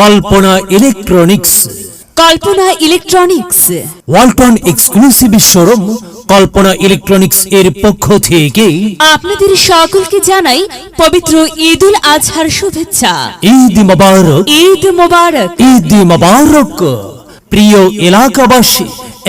কল্পনা electronics. কল্পনা electronics Walton exclusive showroom কল্পনা electronics এর পক্ষ থেকে আপনাদের সকলকে জানাই পবিত্র ঈদুল আজহার শুভেচ্ছা। ঈদ মোবারক, ঈদ মোবারক। ঈদ মোবারক। প্রিয় এলাকাবাসী,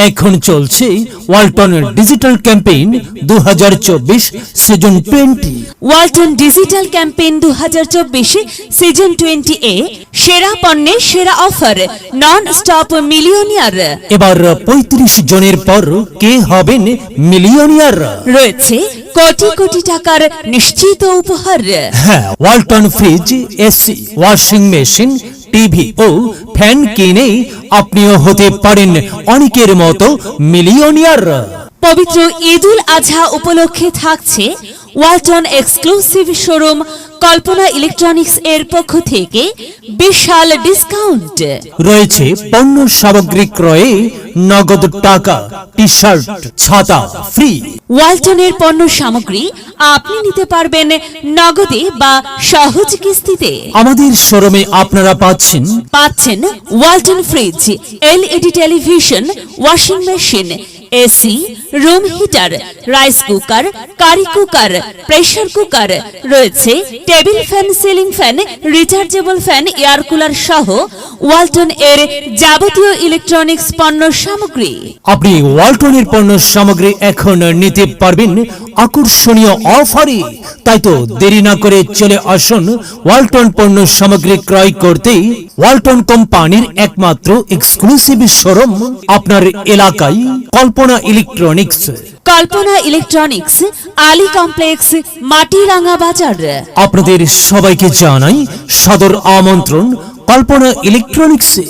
এখন চলছে Walton digital campaign 2024 season 20। Walton digital campaign 2024 season 20 এ সেরা পণ্যে সেরা অফার, নন স্টপ মিলিয়নিয়ার। এবার 35 জনের পর কে হবেন মিলিয়নিয়ার? রয়েছে কোটি কোটি টাকার নিশ্চিত উপহার। হ্যাঁ, Walton fridge, AC, washing machine, TV ও ফ্যান কিনে আপনিও হতে পারেন অনেকের মতো মিলিয়নিয়ার। পবিত্র ঈদুল আজহা উপলক্ষে থাকছে ওয়ালটন এক্সক্লুসিভ শোরুম কল্পনা ইলেকট্রনিক্স এর পক্ষ থেকে বিশাল ডিসকাউন্ট। রয়েছে পণ্য সামগ্রী ক্রয়ে নগদ টাকা, টি শার্ট, ছাতা ফ্রি। ওয়ালটনের পণ্য সামগ্রী আপনি নিতে পারবেন নগদে বা সহজ কিস্তিতে। আমাদের শোরুমে আপনারা পাচ্ছেন Walton fridge, LED television, washing machine, AC, room heater, rice cooker, curry cooker, pressure cooker. রয়েছে table fan, ceiling fan, rechargeable fan, air cooler সহ ওয়ালটন এর যাবতীয় ইলেকট্রনিক্স পণ্য সামগ্রী। আপনি ওয়ালটনের পণ্য সামগ্রী এখন নিতে পারবেন আকর্ষণীয় অফারে। তাই তো দেরি না করে চলে আসুন ওয়ালটন পণ্য সামগ্রী ক্রয় করতে ওয়ালটন কোম্পানির একমাত্র এক্সক্লুসিভ শোরুম আপনার এলাকায়, কল্পনা ইলেকট্রনিক্স। কল্পনা ইলেকট্রনিক্স, আলী কমপ্লেক্স, মাটিরাঙ্গা বাজার। আপনাদের সবাইকে জানাই সাদর আমন্ত্রণ কল্পনা ইলেকট্রনিক্সে।